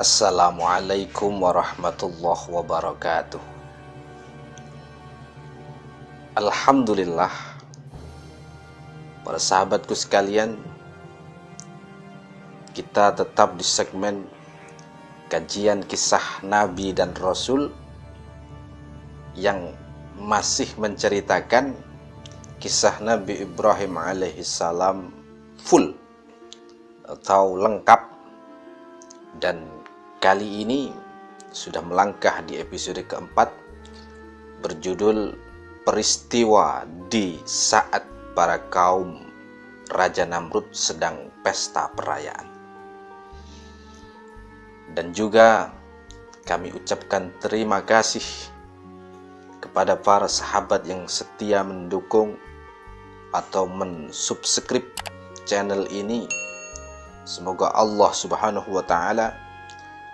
Assalamualaikum warahmatullahi wabarakatuh. Alhamdulillah, para sahabatku sekalian, kita tetap di segmen kajian kisah Nabi dan Rasul yang masih menceritakan kisah Nabi Ibrahim alaihissalam full atau lengkap. Dan kali ini sudah melangkah di episode keempat berjudul Peristiwa di saat para kaum Raja Namrud sedang pesta perayaan. Dan juga kami ucapkan terima kasih kepada para sahabat yang setia mendukung atau mensubscribe channel ini. Semoga Allah Subhanahu wa Ta'ala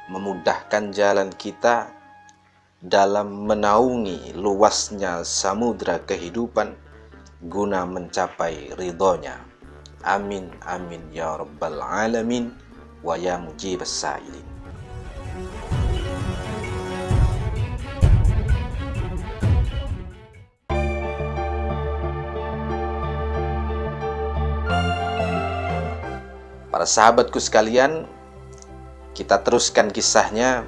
memudahkan jalan kita dalam menaungi luasnya samudra kehidupan guna mencapai ridhonya. Amin amin ya rabbal alamin wa ya mujibas sa'ilin. Para sahabatku sekalian, kita teruskan kisahnya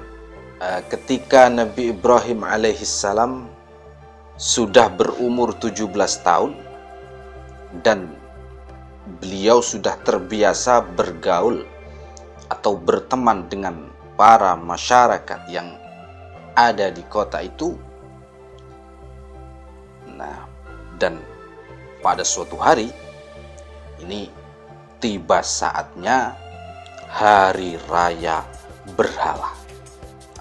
ketika Nabi Ibrahim alaihissalam sudah berumur 17 tahun dan beliau sudah terbiasa bergaul atau berteman dengan para masyarakat yang ada di kota itu. Nah, dan pada suatu hari ini tiba saatnya hari raya berhala,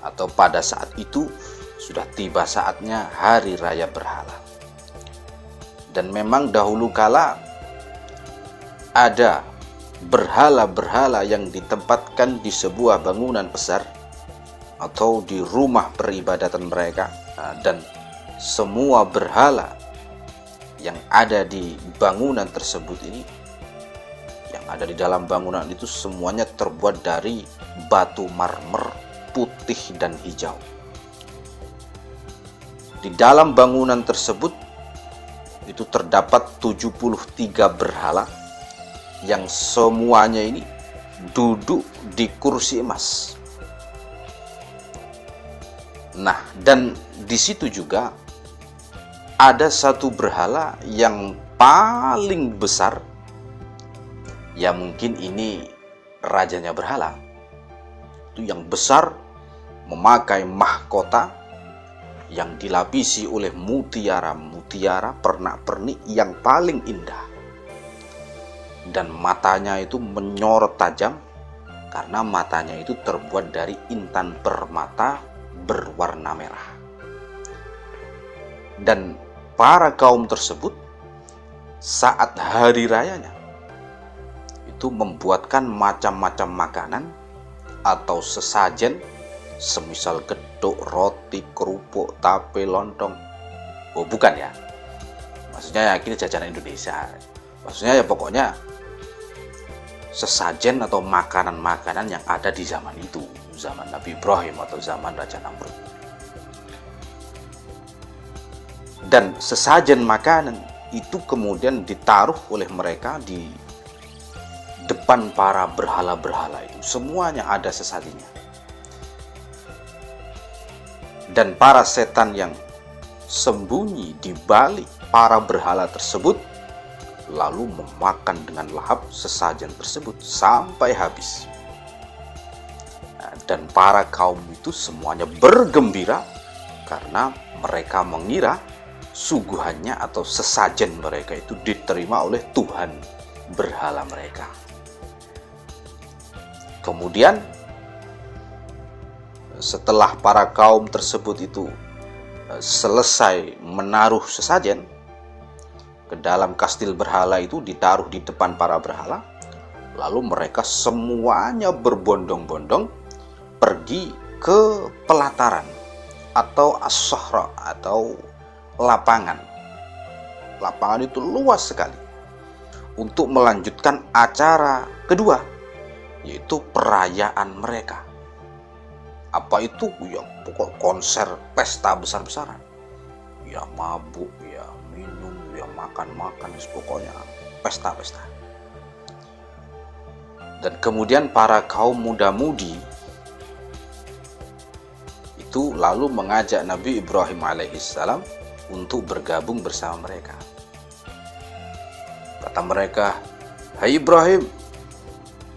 atau pada saat itu sudah tiba saatnya hari raya berhala. Dan memang dahulu kala ada berhala-berhala yang ditempatkan di sebuah bangunan besar atau di rumah peribadatan mereka. Dan semua berhala yang ada di bangunan tersebut ini, yang ada di dalam bangunan itu semuanya terbuat dari batu marmer putih dan hijau. Di dalam bangunan tersebut itu terdapat 73 berhala yang semuanya ini duduk di kursi emas. Nah, dan di situ juga ada satu berhala yang paling besar. Ya mungkin ini rajanya berhala. Itu yang besar, memakai mahkota yang dilapisi oleh mutiara-mutiara pernak-pernik yang paling indah. Dan matanya itu menyorot tajam karena matanya itu terbuat dari intan permata berwarna merah. Dan para kaum tersebut saat hari rayanya itu membuatkan macam-macam makanan atau sesajen, semisal geduk, roti, kerupuk, tape, lontong. Oh bukan ya, maksudnya ya ini jajanan Indonesia. Maksudnya ya pokoknya sesajen atau makanan-makanan yang ada di zaman itu, zaman Nabi Ibrahim atau zaman Raja Namrud. Dan sesajen makanan itu kemudian ditaruh oleh mereka di depan para berhala-berhala itu. Semuanya ada sesajinya. Dan para setan yang sembunyi di balik para berhala tersebut lalu memakan dengan lahap sesajen tersebut sampai habis. Dan para kaum itu semuanya bergembira karena mereka mengira suguhannya atau sesajen mereka itu diterima oleh Tuhan berhala mereka. Kemudian setelah para kaum tersebut itu selesai menaruh sesajen ke dalam kastil berhala itu, ditaruh di depan para berhala, lalu mereka semuanya berbondong-bondong pergi ke pelataran atau as-sahra atau lapangan. Lapangan itu luas sekali untuk melanjutkan acara kedua, yaitu perayaan mereka. Apa itu? Ya pokok konser pesta besar-besaran. Ya mabuk, ya minum, ya makan-makan, pokoknya pesta-pesta. Dan kemudian para kaum muda-mudi itu lalu mengajak Nabi Ibrahim alaihissalam untuk bergabung bersama mereka. Kata mereka, "Hai Ibrahim,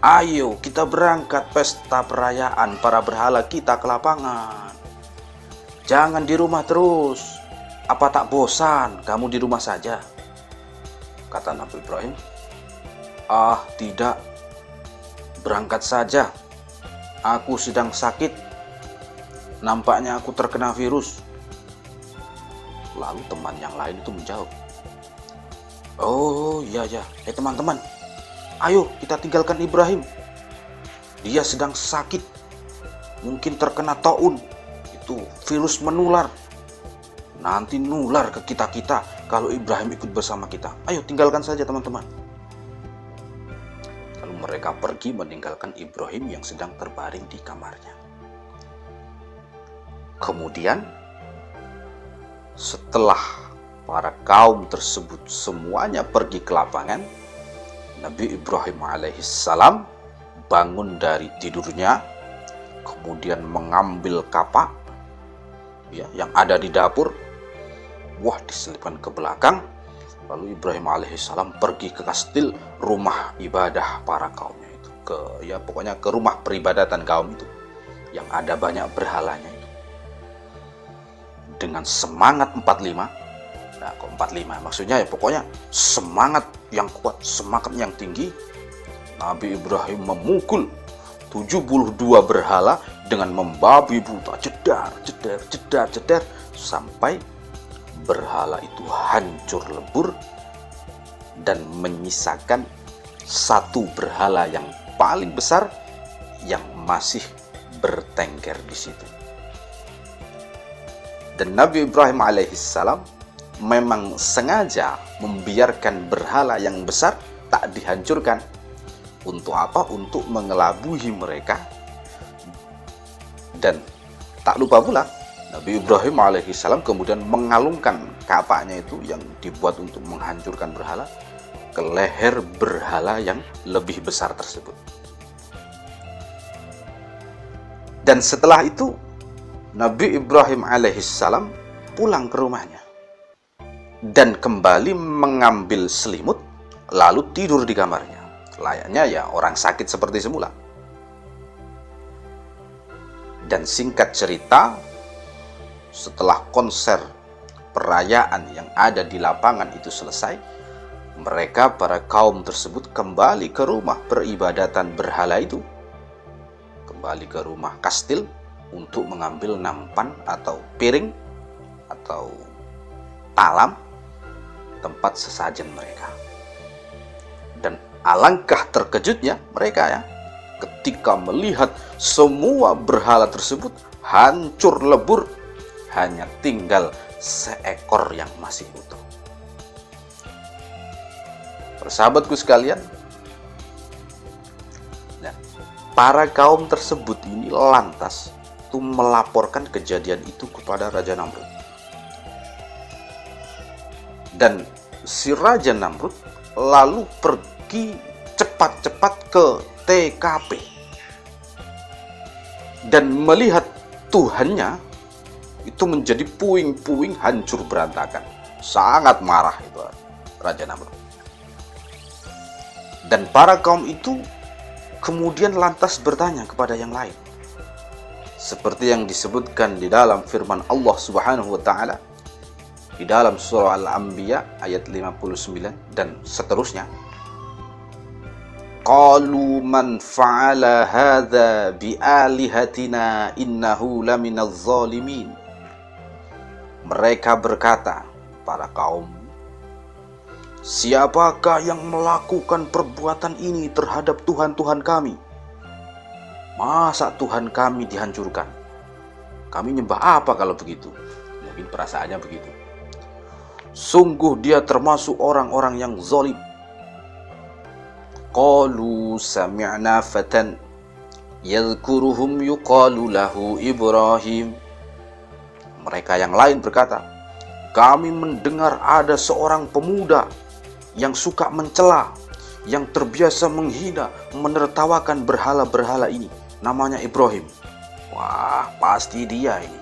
ayo kita berangkat pesta perayaan para berhala kita ke lapangan. Jangan di rumah terus. Apa tak bosan kamu di rumah saja?" Kata Nabi Ibrahim, "Ah, tidak. Berangkat saja. Aku sedang sakit. Nampaknya aku terkena virus." Lalu teman yang lain itu menjawab, "Oh iya ya, teman-teman, ayo kita tinggalkan Ibrahim. Dia sedang sakit. Mungkin terkena taun. Itu virus menular. Nanti nular ke kita-kita kalau Ibrahim ikut bersama kita. Ayo tinggalkan saja teman-teman." Lalu mereka pergi meninggalkan Ibrahim yang sedang terbaring di kamarnya. Kemudian setelah para kaum tersebut semuanya pergi ke lapangan, Nabi Ibrahim alaihissalam bangun dari tidurnya, kemudian mengambil kapak ya, yang ada di dapur, diselipkan ke belakang. Lalu Ibrahim alaihissalam pergi ke kastil, rumah ibadah para kaumnya itu, pokoknya ke rumah peribadatan kaum itu yang ada banyak berhalanya itu. Dengan semangat 45. Nah, kok 45? Maksudnya ya pokoknya semangat yang kuat, semangat yang tinggi, Nabi Ibrahim memukul 72 berhala dengan membabi buta, jedar sampai berhala itu hancur lebur dan menyisakan satu berhala yang paling besar yang masih bertengger di situ. Dan Nabi Ibrahim alaihissalam memang sengaja membiarkan berhala yang besar tak dihancurkan. Untuk apa? Untuk mengelabui mereka. Dan tak lupa pula Nabi Ibrahim alaihissalam kemudian mengalungkan kapaknya itu yang dibuat untuk menghancurkan berhala ke leher berhala yang lebih besar tersebut. Dan setelah itu Nabi Ibrahim alaihissalam pulang ke rumahnya dan kembali mengambil selimut lalu tidur di kamarnya, layaknya ya orang sakit seperti semula. Dan singkat cerita, setelah konser perayaan yang ada di lapangan itu selesai, mereka para kaum tersebut kembali ke rumah peribadatan berhala itu, kembali ke rumah kastil untuk mengambil nampan atau piring atau talam tempat sesajen mereka. Dan alangkah terkejutnya mereka ketika melihat semua berhala tersebut hancur lebur, hanya tinggal seekor yang masih utuh. Persahabatku sekalian, para kaum tersebut ini lantas melaporkan kejadian itu kepada Raja Namrud. Dan si Raja Namrud lalu pergi cepat-cepat ke TKP dan melihat Tuhannya itu menjadi puing-puing hancur berantakan. Sangat marah itu Raja Namrud. Dan para kaum itu kemudian lantas bertanya kepada yang lain, seperti yang disebutkan di dalam firman Allah Subhanahu wa taala di dalam surah Al-Anbiya ayat 59 dan seterusnya. Qalu man fa'ala hadza bi alihatina innahu laminaz zalimin. Mereka berkata, para kaum, siapakah yang melakukan perbuatan ini terhadap Tuhan-Tuhan kami? Masa Tuhan kami dihancurkan? Kami nyembah apa kalau begitu? Mungkin perasaannya begitu. Sungguh dia termasuk orang-orang yang zalim. Qalu sami'na fatan yadhkuruhum yuqalu lahu Ibrahim. Mereka yang lain berkata, kami mendengar ada seorang pemuda yang suka mencela, yang terbiasa menghina, menertawakan berhala-berhala ini. Namanya Ibrahim. Wah, pasti dia ini.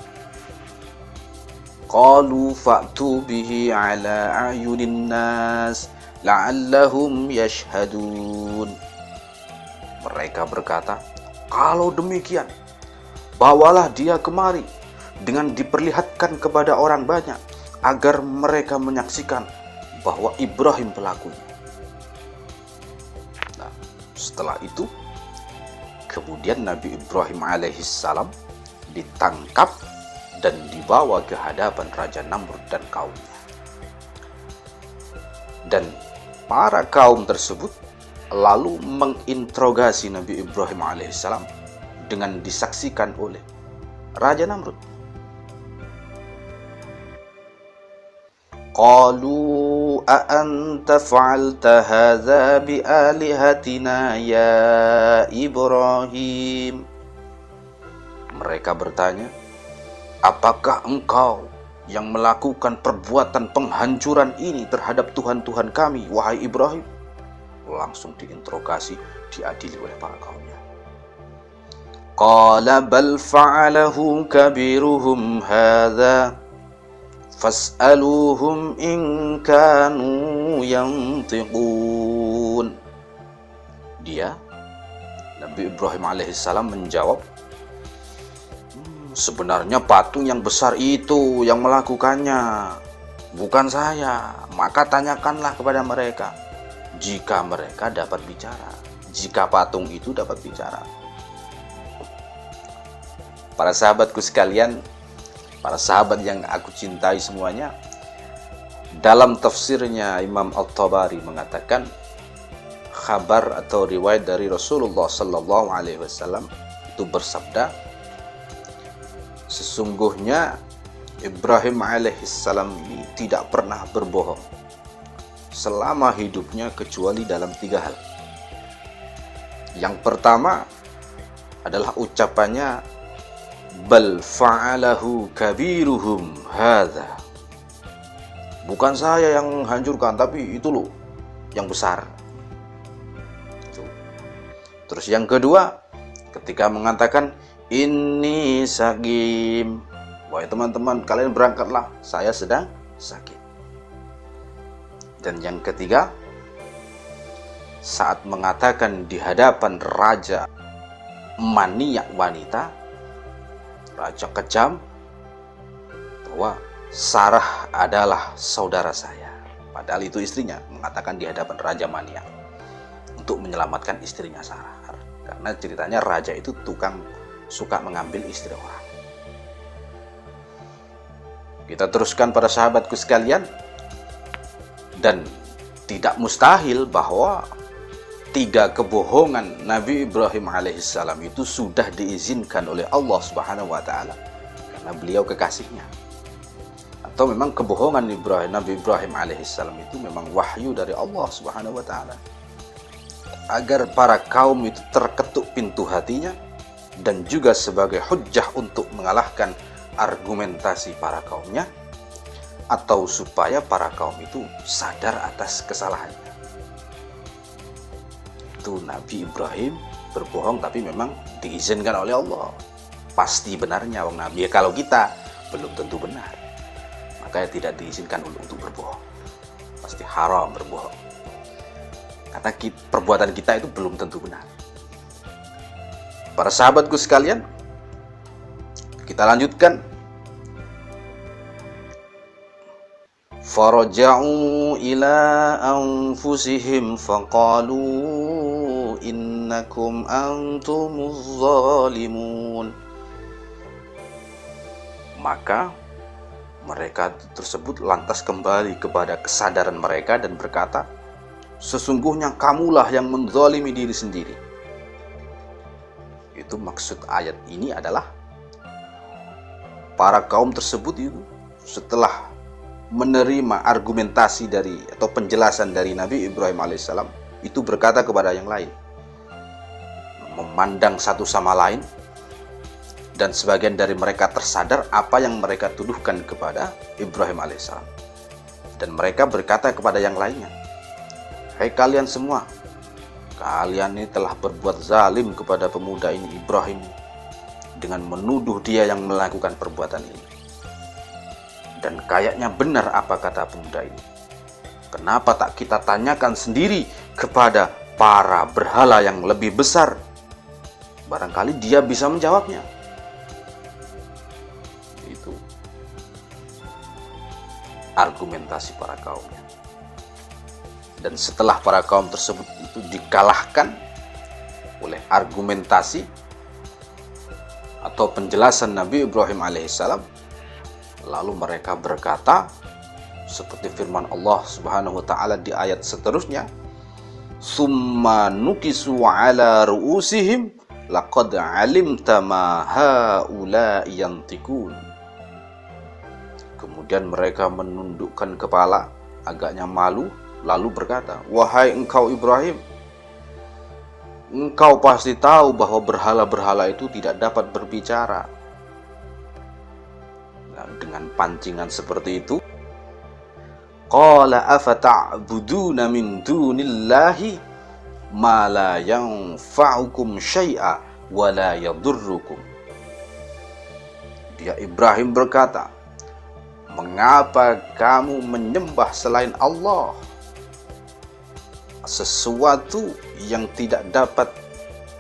Qalu fa'tu bihi ala a'yunin nas la'allahum yashhadun. Mereka berkata, kalau demikian, bawalah dia kemari dengan diperlihatkan kepada orang banyak, agar mereka menyaksikan bahwa Ibrahim pelakunya. Nah, setelah itu, kemudian Nabi Ibrahim alaihissalam ditangkap dan dibawa ke hadapan Raja Namrud dan kaumnya. Dan para kaum tersebut lalu menginterogasi Nabi Ibrahim alaihissalam dengan disaksikan oleh Raja Namrud. Qalu a'anta fa'alta hadza bi'alihatina ya Ibrahim. Mereka bertanya, apakah engkau yang melakukan perbuatan penghancuran ini terhadap Tuhan-Tuhan kami, wahai Ibrahim? Langsung diinterogasi, diadili oleh para kaumnya. Qala bal fa'alahu kabiruhum hadza fas'aluhum in kanu yantiqun. Dia, Nabi Ibrahim alaihissalam menjawab, sebenarnya patung yang besar itu yang melakukannya, bukan saya. Maka tanyakanlah kepada mereka, jika mereka dapat bicara, jika patung itu dapat bicara. Para sahabatku sekalian, para sahabat yang aku cintai semuanya, dalam tafsirnya Imam At-Tabari mengatakan, kabar atau riwayat dari Rasulullah Sallallahu Alaihi Wasallam itu bersabda, sesungguhnya Ibrahim alaihissalam ini tidak pernah berbohong selama hidupnya kecuali dalam 3 hal. Yang pertama adalah ucapannya, bal fa'alahu kabiruhum hadza. Bukan saya yang hancurkan, tapi itu loh yang besar. Terus yang kedua, ketika mengatakan ini sakim, wahai teman-teman kalian berangkatlah, saya sedang sakit. Dan yang ketiga, saat mengatakan di hadapan raja maniak wanita, raja kejam, bahwa Sarah adalah saudara saya. Padahal itu istrinya, mengatakan di hadapan raja maniak untuk menyelamatkan istrinya Sarah. Karena ceritanya raja itu tukang suka mengambil istri orang. Kita teruskan para sahabatku sekalian, dan tidak mustahil bahwa 3 kebohongan Nabi Ibrahim alaihissalam itu sudah diizinkan oleh Allah Subhanahu wa taala karena beliau kekasihnya. Atau memang kebohongan Nabi Ibrahim alaihissalam itu memang wahyu dari Allah Subhanahu wa taala, agar para kaum itu terketuk pintu hatinya dan juga sebagai hujjah untuk mengalahkan argumentasi para kaumnya, atau supaya para kaum itu sadar atas kesalahannya. Itu Nabi Ibrahim berbohong, tapi memang diizinkan oleh Allah. Pasti benarnya wong Nabi. Ya, kalau kita belum tentu benar, maka tidak diizinkan untuk berbohong. Pasti haram berbohong, karena perbuatan kita itu belum tentu benar. Para sahabatku sekalian, kita lanjutkan. Faraja'u ila anfusihim faqalu innakum antumuz zalimun. Maka mereka tersebut lantas kembali kepada kesadaran mereka dan berkata, sesungguhnya kamulah yang menzalimi diri sendiri. Itu maksud ayat ini adalah para kaum tersebut itu setelah menerima argumentasi dari atau penjelasan dari Nabi Ibrahim alaihissalam itu berkata kepada yang lain, memandang satu sama lain, dan sebagian dari mereka tersadar apa yang mereka tuduhkan kepada Ibrahim alaihissalam. Dan mereka berkata kepada yang lainnya, "Hai kalian semua, kalian ini telah berbuat zalim kepada pemuda ini Ibrahim dengan menuduh dia yang melakukan perbuatan ini. Dan kayaknya benar apa kata pemuda ini. Kenapa tak kita tanyakan sendiri kepada para berhala yang lebih besar? Barangkali dia bisa menjawabnya." Itu argumentasi para kaumnya. Dan setelah para kaum tersebut itu dikalahkan oleh argumentasi atau penjelasan Nabi Ibrahim alaihissalam, lalu mereka berkata seperti firman Allah Subhanahu wa taala di ayat seterusnya, "Summa nukisu ala ru'usihim laqad alimta ma haula'i yantikun." Kemudian mereka menundukkan kepala, agaknya malu, lalu berkata, "Wahai engkau Ibrahim, engkau pasti tahu bahwa berhala-berhala itu tidak dapat berbicara." Nah, dengan pancingan seperti itu, qala afata'buduna min dunillahi ma la yanfa'ukum syai'a wa la yadurrukum. Dia Ibrahim berkata, "Mengapa kamu menyembah selain Allah sesuatu yang tidak dapat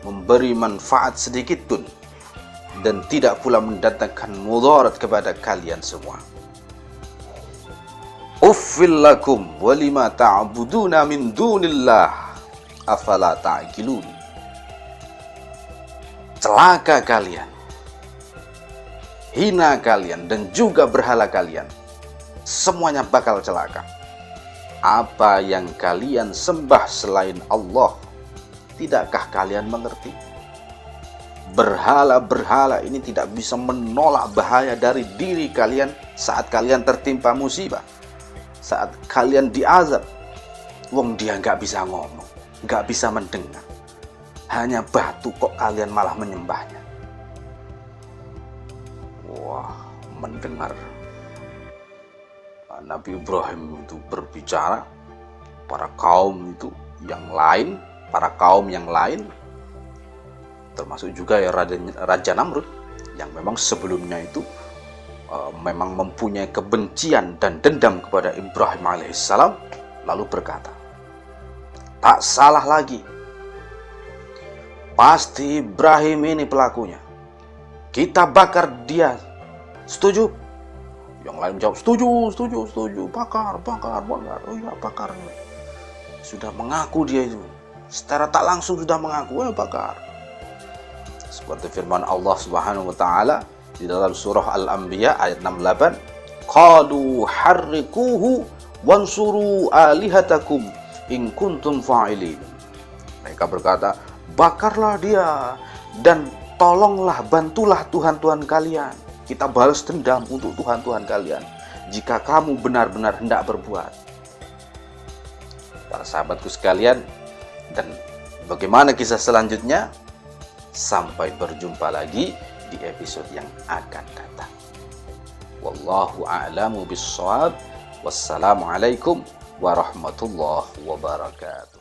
memberi manfaat sedikit pun dan tidak pula mendatangkan mudarat kepada kalian semua? Uffil lakum wa lima ta'buduna min dunillah afala ta'qilun." Celaka kalian, hina kalian, dan juga berhala kalian, semuanya bakal celaka. Apa yang kalian sembah selain Allah, tidakkah kalian mengerti? Berhala-berhala ini tidak bisa menolak bahaya dari diri kalian saat kalian tertimpa musibah, saat kalian diazab. Wong dia nggak bisa ngomong, nggak bisa mendengar, hanya batu kok kalian malah menyembahnya. Wah, mendengar Nabi Ibrahim itu berbicara, para kaum itu yang lain, para kaum yang lain, termasuk juga ya Raja Namrud, yang memang sebelumnya itu memang mempunyai kebencian dan dendam kepada Ibrahim alaihissalam, lalu berkata, "Tak salah lagi, pasti Ibrahim ini pelakunya. Kita bakar dia. Setuju?" Yang lain menjawab, setuju, bakar. Oh iya, bakar. Sudah mengaku dia itu, secara tak langsung sudah mengaku, bakar. Seperti firman Allah Subhanahu wa taala di dalam surah Al-Anbiya ayat 68, "Qalu harriquhu wansuru alihatakum in kuntum fa'ilin." Mereka berkata, "Bakarlah dia dan tolonglah, bantulah Tuhan-Tuhan kalian. Kita balas dendam untuk Tuhan-Tuhan kalian jika kamu benar-benar hendak berbuat." Para sahabatku sekalian, dan bagaimana kisah selanjutnya? Sampai berjumpa lagi di episode yang akan datang. Wallahu a'lamu bissawab. Wassalamualaikum warahmatullahi wabarakatuh.